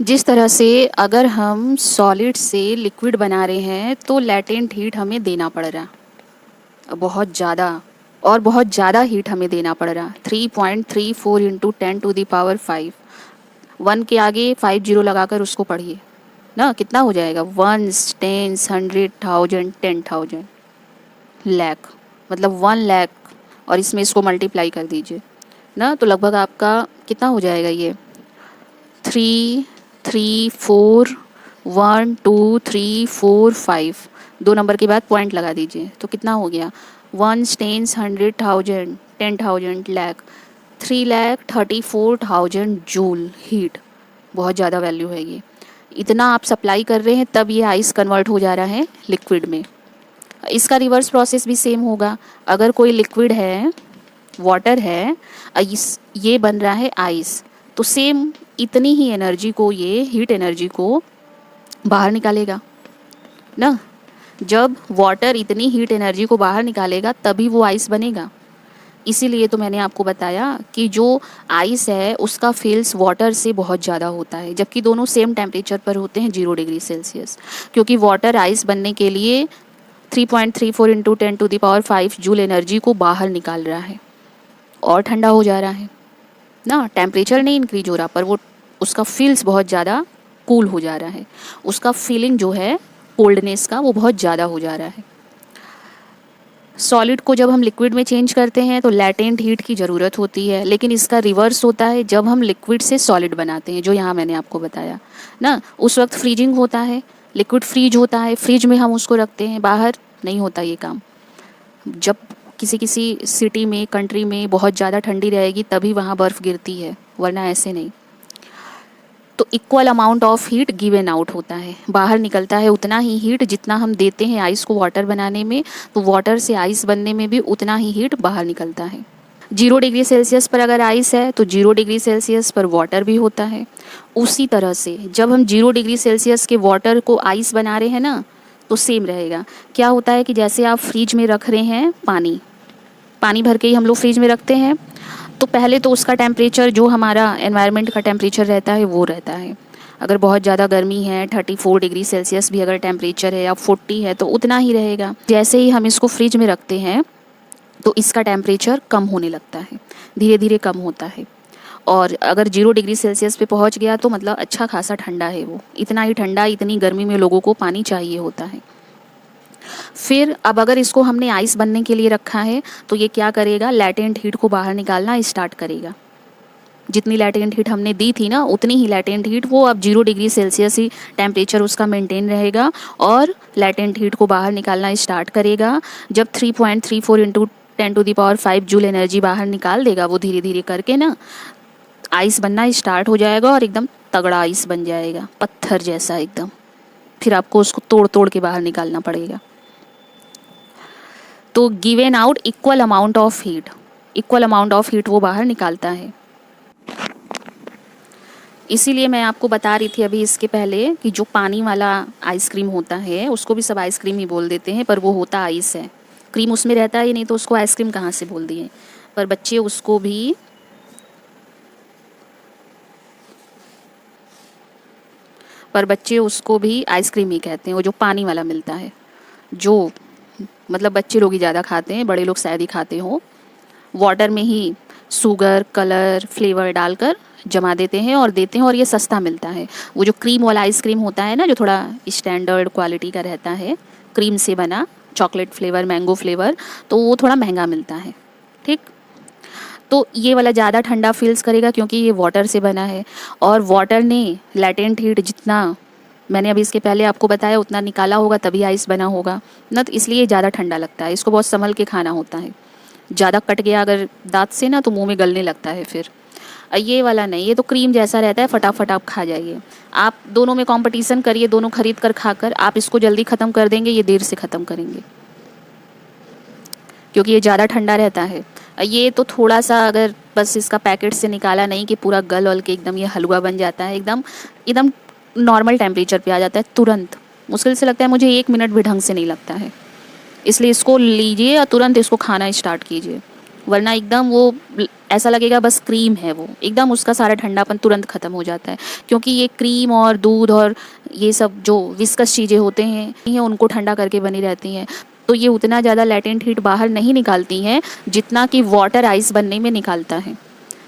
जिस तरह से अगर हम सॉलिड से लिक्विड बना रहे हैं तो लेटेंट हीट हमें देना पड़ रहा, बहुत ज़्यादा, और बहुत ज़्यादा हीट हमें देना पड़ रहा। 3.34 इंटू 10⁵ 1 के आगे 50 लगाकर उसको पढ़िए ना, कितना हो जाएगा? 1s 10s 100,000 10,000 लाख, मतलब 1 लाख, और इसमें इसको मल्टीप्लाई कर दीजिए ना, तो लगभग आपका कितना हो जाएगा ये? 3 3 4 1 2 3 4 5, 2 नंबर के बाद पॉइंट लगा दीजिए, तो कितना हो गया? 1s 10s 100,000 10,000 lakh, 3,34,000 joule heat. बहुत ज़्यादा वैल्यू है ये। इतना आप सप्लाई कर रहे हैं तब ये आइस कन्वर्ट हो जा रहा है लिक्विड में। इसका रिवर्स प्रोसेस भी सेम होगा। अगर कोई लिक्विड है, वाटर है, इस ये बन रहा है आइस, तो सेम इतनी ही एनर्जी को, ये हीट एनर्जी को बाहर निकालेगा ना। जब वाटर इतनी हीट एनर्जी को बाहर निकालेगा तभी वो आइस बनेगा। इसीलिए तो मैंने आपको बताया कि जो आइस है उसका फील्स वाटर से बहुत ज़्यादा होता है, जबकि दोनों सेम टेम्परेचर पर होते हैं 0 डिग्री सेल्सियस, क्योंकि वाटर आइस बनने के लिए 3.34 इंटू 10⁵ जूल एनर्जी को बाहर निकाल रहा है और ठंडा हो जा रहा है ना। टेम्परेचर नहीं इंक्रीज हो रहा, पर वो उसका फील्स बहुत ज़्यादा कूल हो जा रहा है, उसका फीलिंग जो है कोल्डनेस का वो बहुत ज़्यादा हो जा रहा है। सॉलिड को जब हम लिक्विड में चेंज करते हैं तो लैटेंट हीट की ज़रूरत होती है, लेकिन इसका रिवर्स होता है जब हम लिक्विड से सॉलिड बनाते हैं, जो यहाँ मैंने आपको बताया ना। उस वक्त फ्रीजिंग होता है, लिक्विड फ्रीज होता है, फ्रिज में हम उसको रखते हैं, बाहर नहीं होता ये काम। जब किसी किसी सिटी में, कंट्री में बहुत ज़्यादा ठंडी रहेगी तभी वहाँ बर्फ़ गिरती है, वरना ऐसे नहीं। तो equal amount of heat given out होता है, बाहर निकलता है उतना ही हीट जितना हम देते हैं आइस को वाटर बनाने में, तो वाटर से आइस बनने में भी उतना ही हीट बाहर निकलता है। 0 डिग्री सेल्सियस पर अगर आइस है तो 0 डिग्री सेल्सियस पर वाटर भी होता है। उसी तरह से जब हम 0 डिग्री सेल्सियस के वाटर को आइस बना रहे हैं ना, तो सेम रहेगा। क्या होता है कि जैसे आप फ्रिज में रख रहे हैं पानी, पानी भर के ही हम लोग फ्रिज में रखते हैं, तो पहले तो उसका टेम्परेचर जो हमारा एनवायरनमेंट का टेम्परेचर रहता है वो रहता है। अगर बहुत ज़्यादा गर्मी है, 34 डिग्री सेल्सियस भी अगर टेम्परेचर है या 40 है तो उतना ही रहेगा। जैसे ही हम इसको फ्रिज में रखते हैं तो इसका टेम्परेचर कम होने लगता है, धीरे धीरे कम होता है। और अगर 0 डिग्री सेल्सियस पे पहुंच गया तो मतलब अच्छा खासा ठंडा है वो, इतना ही ठंडा, इतनी गर्मी में लोगों को पानी चाहिए होता है। फिर अब अगर इसको हमने आइस बनने के लिए रखा है तो ये क्या करेगा? लैटेंट हीट को बाहर निकालना स्टार्ट करेगा। जितनी लैटेंट हीट हमने दी थी ना, उतनी ही लैटेंट हीट वो अब 0 डिग्री सेल्सियस ही टेम्परेचर उसका मेंटेन रहेगा और लैटेंट हीट को बाहर निकालना स्टार्ट करेगा। जब 3.34 इंटू 10⁵ जूल एनर्जी बाहर निकाल देगा वो धीरे धीरे करके ना, आइस बनना स्टार्ट हो जाएगा और एकदम तगड़ा आइस बन जाएगा, पत्थर जैसा एकदम। फिर आपको उसको तोड़ तोड़ के बाहर निकालना पड़ेगा। तो given out equal amount of heat, equal amount of heat वो बाहर निकालता है। इसीलिए मैं आपको बता रही थी अभी इसके पहले कि जो पानी वाला आइसक्रीम होता है उसको भी सब आइसक्रीम ही बोल देते हैं, पर वो होता आइस है, क्रीम उसमें रहता है, नहीं तो उसको आइसक्रीम कहाँ से बोल दिए। पर बच्चे उसको भी आइसक्रीम ही कहते हैं, वो जो पानी वाला मिलता है, जो मतलब बच्चे लोग ही ज़्यादा खाते हैं, बड़े लोग शायद ही खाते हो। वाटर में ही शुगर, कलर, फ्लेवर डालकर जमा देते हैं और देते हैं, और ये सस्ता मिलता है। वो जो क्रीम वाला आइसक्रीम होता है ना, जो थोड़ा स्टैंडर्ड क्वालिटी का रहता है, क्रीम से बना, चॉकलेट फ्लेवर, मैंगो फ्लेवर, तो वो थोड़ा महंगा मिलता है। ठीक, तो ये वाला ज़्यादा ठंडा फील्स करेगा क्योंकि ये वाटर से बना है, और वाटर ने लैटेंट हीट जितना मैंने अभी इसके पहले आपको बताया उतना निकाला होगा तभी आइस बना होगा ना, तो इसलिए ज़्यादा ठंडा लगता है। इसको बहुत संभल के खाना होता है, ज़्यादा कट गया अगर दांत से ना तो मुंह में गलने लगता है फिर। ये वाला नहीं, ये तो क्रीम जैसा रहता है, फटाफट आप खा जाइए। आप दोनों में कंपटीशन करिए, दोनों खरीद कर खाकर, आप इसको जल्दी ख़त्म कर देंगे, ये देर से ख़त्म करेंगे क्योंकि ये ज़्यादा ठंडा रहता है। ये तो थोड़ा सा अगर बस इसका पैकेट से निकाला नहीं कि पूरा गल वल के एकदम ये हलवा बन जाता है, एकदम एकदम नॉर्मल टेम्परेचर पे आ जाता है तुरंत। मुश्किल से लगता है मुझे 1 मिनट भी ढंग से नहीं लगता है। इसलिए इसको लीजिए और तुरंत इसको खाना स्टार्ट कीजिए, वरना एकदम वो ऐसा लगेगा बस क्रीम है, वो एकदम उसका सारा ठंडापन तुरंत ख़त्म हो जाता है, क्योंकि ये क्रीम और दूध और ये सब जो विस्कस चीज़ें होते हैं ये उनको ठंडा करके बनी रहती हैं, तो ये उतना ज़्यादा लैटेंट हीट बाहर नहीं निकालती हैं जितना कि वाटर आइस बनने में निकालता है।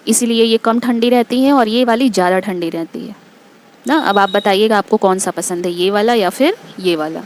इसीलिए ये कम ठंडी रहती हैं और ये वाली ज़्यादा ठंडी रहती है ना। अब आप बताइएगा आपको कौन सा पसंद है, ये वाला या फिर ये वाला।